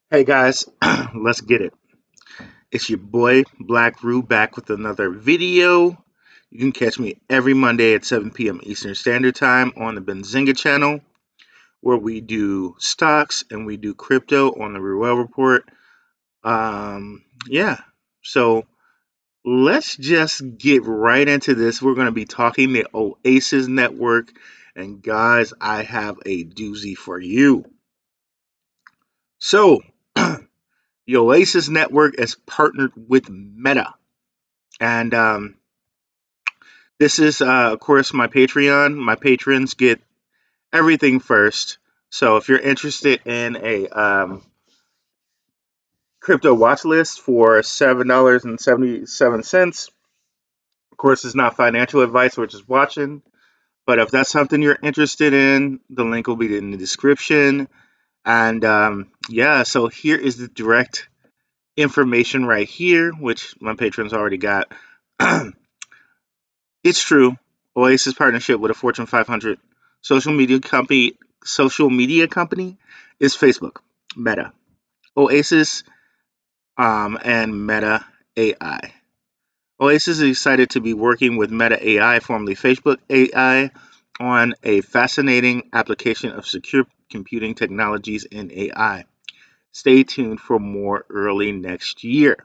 Hey guys, let's get it. It's your boy Blackrue back with another video. You can catch me every Monday at 7 p.m. Eastern Standard Time on the Benzinga channel, where we do stocks and we do crypto on the Ruell Report. Yeah, so let's just get right into this. We're going to be talking the Oasis Network, and guys, I have a doozy for you. So, the Oasis Network is partnered with Meta. And this is, of course, my Patreon. My patrons get everything first. So if you're interested in a crypto watch list for $7.77, of course, it's not financial advice, we're just watching. But if that's something you're interested in, the link will be in the description. And yeah, so here is the direct information right here, which my patrons already got. It's true. Oasis partnership with a Fortune 500 social media company social media company is Facebook, Meta. Oasis and Meta AI. Oasis is excited to be working with Meta AI, formerly Facebook AI, on a fascinating application of secure computing technologies in AI. Stay tuned for more early next year.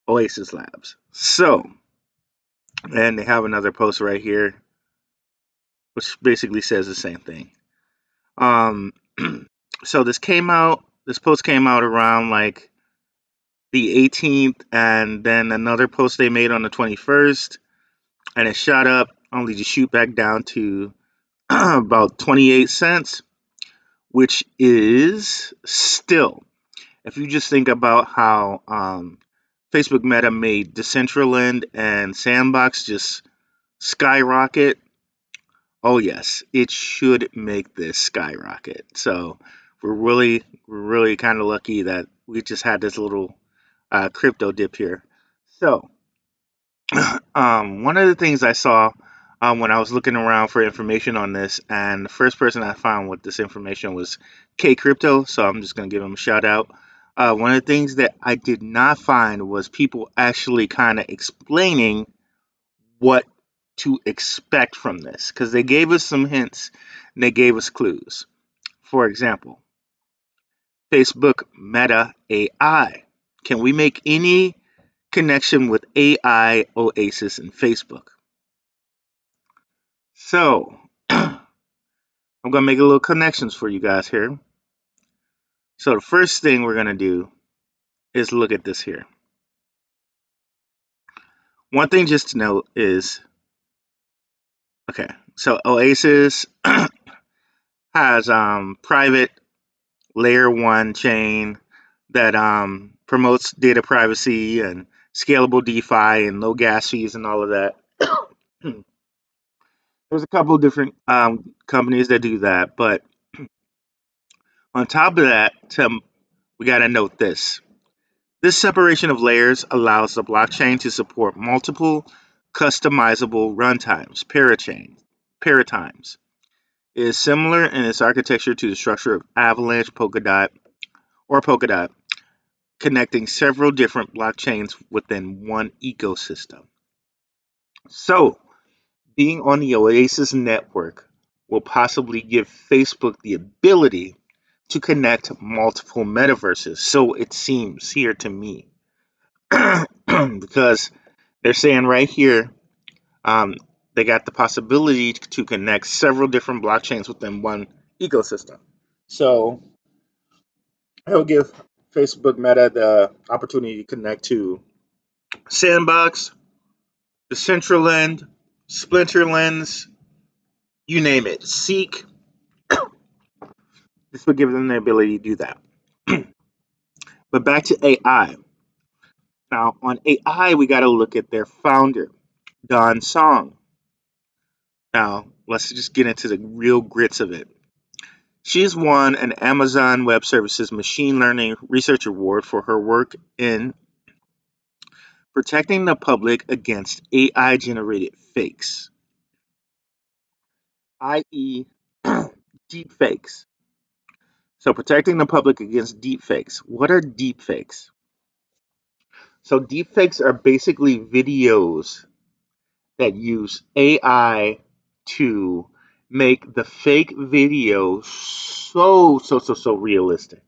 Oasis Labs. So, and they have another post right here, which basically says the same thing. Um, so this post came out around like the 18th, and then another post they made on the 21st, and it shot up only to shoot back down to about 28 cents, which is still, if you just think about how Facebook Meta made Decentraland and Sandbox just skyrocket. Oh yes, it should make this skyrocket. So we're really kind of lucky that we just had this little crypto dip here. So one of the things I saw when I was looking around for information on this, and the first person I found with this information was K Crypto. So I'm just gonna give him a shout out. One of the things that I did not find was people actually kind of explaining what to expect from this because they gave us some hints and they gave us clues. For example, Facebook Meta AI. Can we make any connection with AI, Oasis, and Facebook? So, I'm going to make a little connections for you guys here. So, the first thing we're going to do is look at this here. One thing just to note is okay, so Oasis has private layer one chain that promotes data privacy and scalable DeFi and low gas fees and all of that. There's a couple of different companies that do that, but on top of that, we got to note this. This separation of layers allows the blockchain to support multiple customizable runtimes, paratimes. It is similar in its architecture to the structure of Avalanche, Polkadot, connecting several different blockchains within one ecosystem. So, being on the Oasis network will possibly give Facebook the ability to connect multiple metaverses. So it seems here to me. Because they're saying right here, um, they got the possibility to connect several different blockchains within one ecosystem. So it'll give Facebook Meta the opportunity to connect to Sandbox, Decentraland, Splinterlands, you name it. Seek. This would give them the ability to do that. But back to AI. Now, on AI, we got to look at their founder, Don Song. Now, let's just get into the real grits of it. She's won an Amazon Web Services Machine Learning Research Award for her work in protecting the public against AI generated fakes, i.e., deepfakes. So protecting the public against deepfakes. What are deepfakes? So deepfakes are basically videos that use AI to make the fake video so realistic.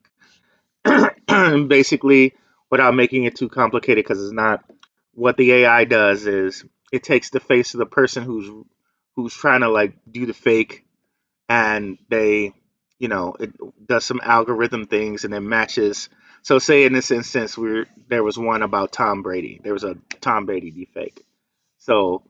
Basically, without making it too complicated, because it's not. What the AI does is it takes the face of the person who's trying to like do the fake, and they, it does some algorithm things and it matches. So, say in this instance, there was one about Tom Brady. There was a Tom Brady deepfake. So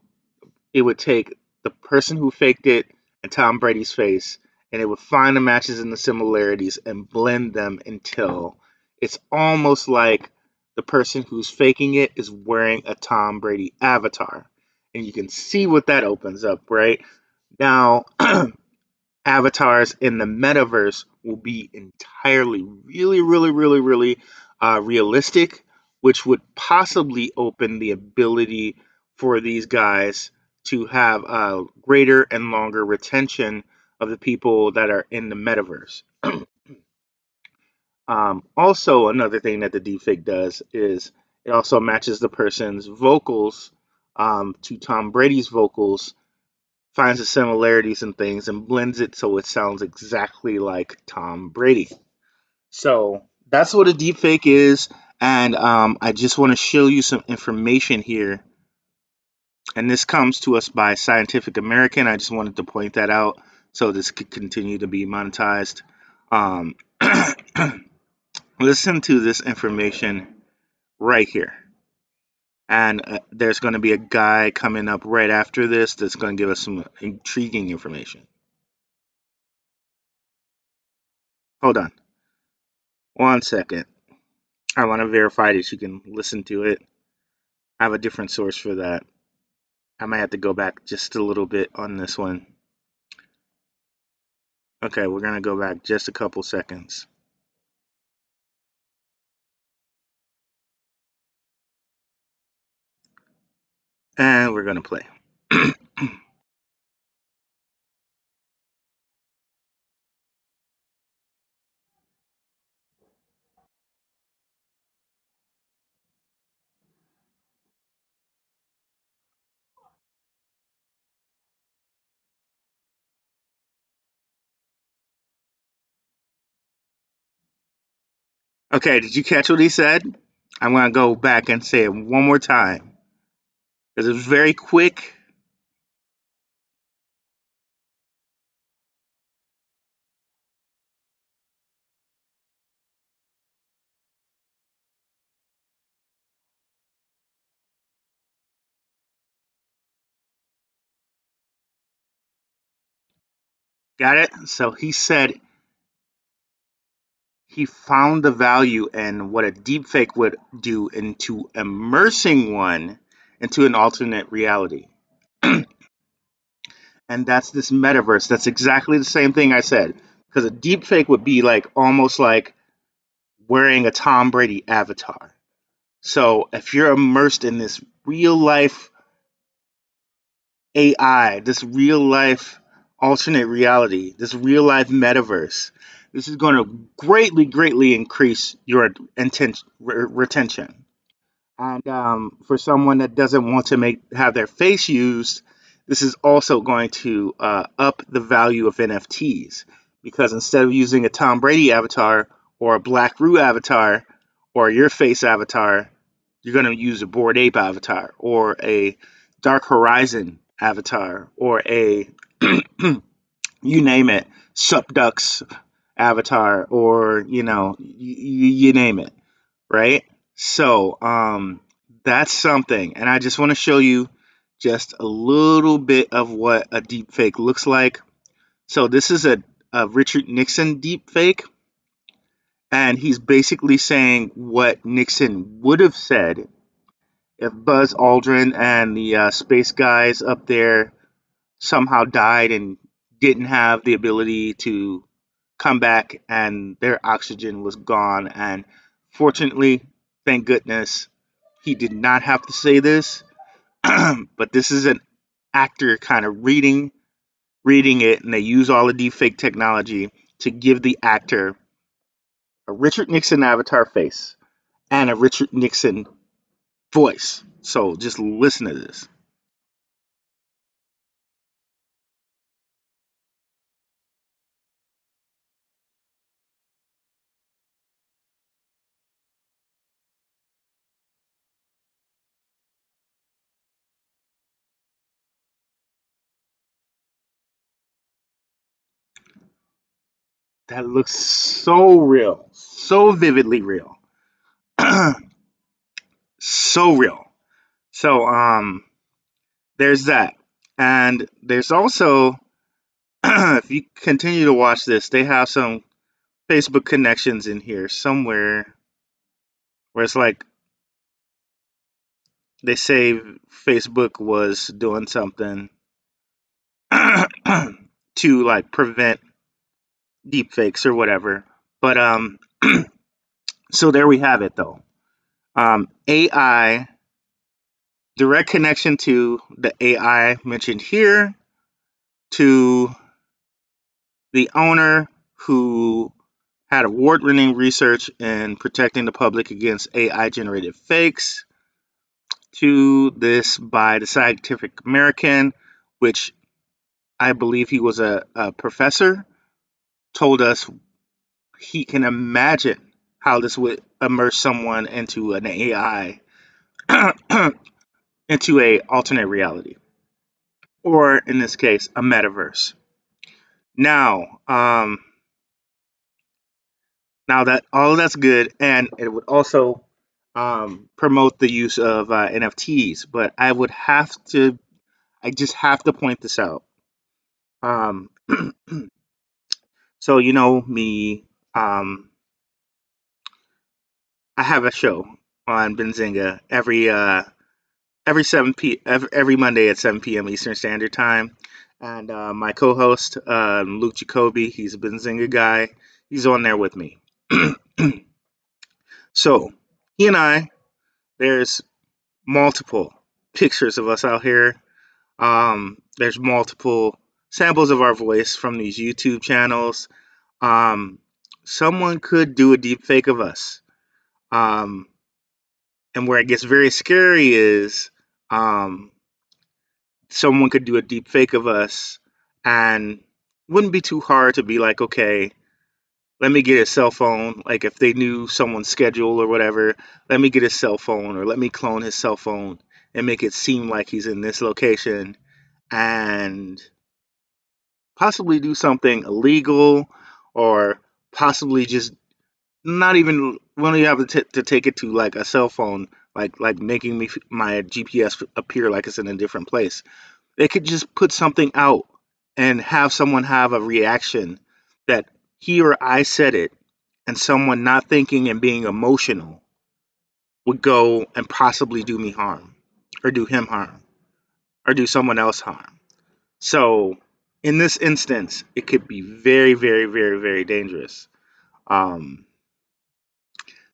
it would take the person who faked it and Tom Brady's face, and it would find the matches and the similarities and blend them until it's almost like the person who's faking it is wearing a Tom Brady avatar. And you can see what that opens up, right? Now, avatars in the metaverse will be entirely really realistic, which would possibly open the ability for these guys to have a greater and longer retention of the people that are in the metaverse. Also, another thing that the deepfake does is it also matches the person's vocals to Tom Brady's vocals, finds the similarities and things and blends it so it sounds exactly like Tom Brady. So that's what a deepfake is. And I just want to show you some information here. And this comes to us by Scientific American. I just wanted to point that out so this could continue to be monetized. Um, Listen to this information right here. And there's going to be a guy coming up right after this that's going to give us some intriguing information. Hold on 1 second. I want to verify that you can listen to it. I have a different source for that. I might have to go back just a little bit on this one. Okay, we're going to go back just a couple seconds. And we're going to play. Okay, did you catch what he said? I'm going to go back and say it one more time because it was very quick. Got it? So he said he found the value in what a deepfake would do into immersing one into an alternate reality. And that's this metaverse. That's exactly the same thing I said. Because a deepfake would be like almost like wearing a Tom Brady avatar. So if you're immersed in this real life AI, this real life alternate reality, this real life metaverse, this is going to greatly increase your retention. And for someone that doesn't want to have their face used, this is also going to up the value of NFTs, because instead of using a Tom Brady avatar or a Blackrue avatar or your face avatar, you're going to use a Bored Ape avatar or a Dark Horizon avatar or a you name it, Subducks avatar, or you name it, right? So that's something, and I just want to show you just a little bit of what a deep fake looks like. So this is a Richard Nixon deep fake, and he's basically saying what Nixon would have said if Buzz Aldrin and the space guys up there somehow died and didn't have the ability to come back, and their oxygen was gone. And fortunately, thank goodness, he did not have to say this. But this is an actor kind of reading it, and they use all the deepfake technology to give the actor a Richard Nixon avatar face and a Richard Nixon voice. So just listen to this. That looks so real, so vividly real, so real. So there's that, and there's also if you continue to watch this, they have some Facebook connections in here somewhere where it's like they say Facebook was doing something to like prevent deepfakes or whatever. But so there we have it though. AI direct connection to the AI mentioned here to the owner who had award-winning research in protecting the public against AI-generated fakes to this by the Scientific American, which I believe he was a professor, told us he can imagine how this would immerse someone into an AI, into a alternate reality, or in this case, a metaverse. Now, now that all of that's good, and it would also promote the use of NFTs, but I just have to point this out. Um, so you know me, I have a show on Benzinga every Monday at 7 p.m. Eastern Standard Time, and my co-host Luke Jacoby, he's a Benzinga guy. He's on there with me. So he and I, there's multiple pictures of us out here. There's multiple samples of our voice from these YouTube channels. Um, Someone could do a deep fake of us. Um, and where it gets very scary is um, someone could do a deep fake of us and wouldn't be too hard to be like, okay, let me get a cell phone. Like if they knew someone's schedule or whatever, let me get his cell phone or let me clone his cell phone and make it seem like he's in this location and possibly do something illegal or possibly just not even when you have to take it to like a cell phone, like making my GPS appear like it's in a different place. They could just put something out and have someone have a reaction that he or I said it, and someone not thinking and being emotional would go and possibly do me harm, or do him harm, or do someone else harm. So in this instance, it could be very, very, very, very dangerous. Um,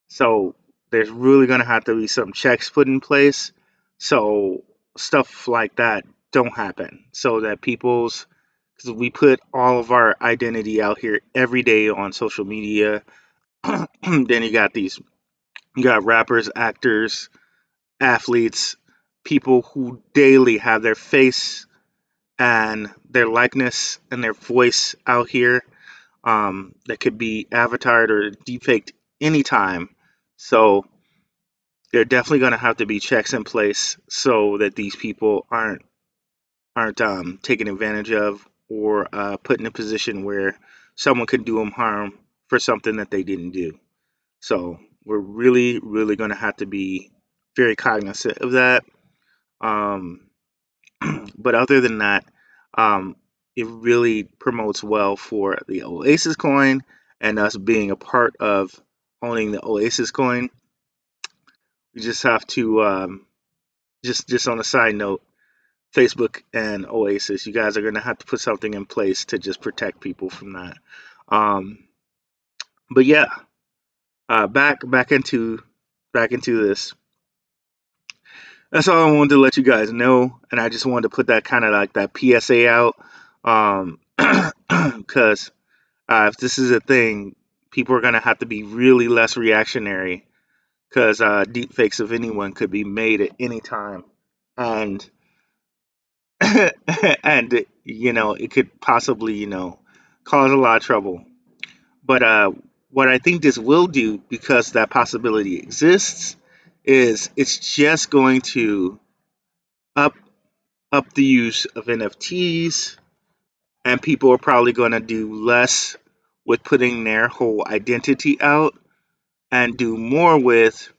so there's really going to have to be some checks put in place so stuff like that don't happen. So that because we put all of our identity out here every day on social media. Then you got rappers, actors, athletes, people who daily have their face and their likeness and their voice out here that could be avatared or defaked anytime. So there are definitely going to have to be checks in place so that these people aren't taken advantage of or put in a position where someone could do them harm for something that they didn't do. So we're really, really going to have to be very cognizant of that. Um, but other than that, um, it really promotes well for the Oasis coin and us being a part of owning the Oasis coin. We just have to just on a side note, Facebook and Oasis, you guys are going to have to put something in place to just protect people from that. Um, but yeah, back into this. That's all I wanted to let you guys know, and I just wanted to put that kind of like that PSA out, because if this is a thing, people are going to have to be really less reactionary because deepfakes of anyone could be made at any time, and and it could possibly cause a lot of trouble. But what I think this will do, because that possibility exists, is it's just going to up up the use of NFTs, and people are probably going to do less with putting their whole identity out and do more with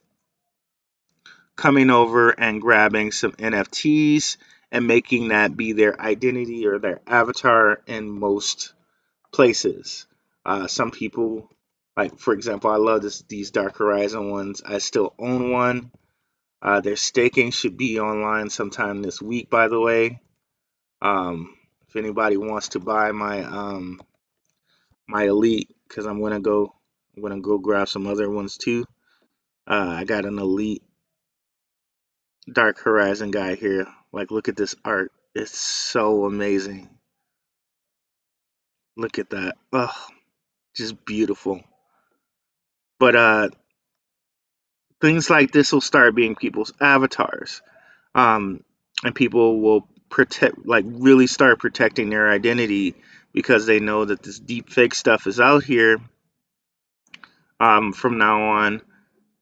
coming over and grabbing some NFTs and making that be their identity or their avatar in most places. Some people, like for example, I love these Dark Horizon ones. I still own one. Their staking should be online sometime this week, by the way. If anybody wants to buy my elite, because I'm gonna go grab some other ones too. I got an elite Dark Horizon guy here. Like, look at this art. It's so amazing. Look at that. Oh, just beautiful. But things like this will start being people's avatars. Um, and people will protect, like, really start protecting their identity because they know that this deep fake stuff is out here from now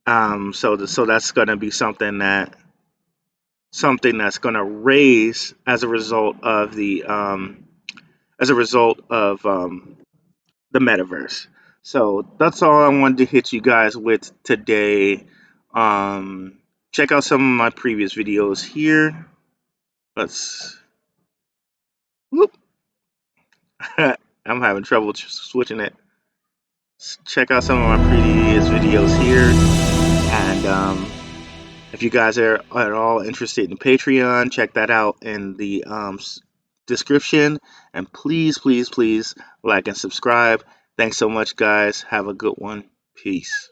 on. So that's going to be something that's going to raise as a result of the metaverse. So that's all I wanted to hit you guys with today. Check out some of my previous videos here. Let's. Whoop. I'm having trouble switching it. Check out some of my previous videos here, and if you guys are at all interested in Patreon, check that out in the description. And please, please, please like and subscribe. Thanks so much, guys. Have a good one. Peace.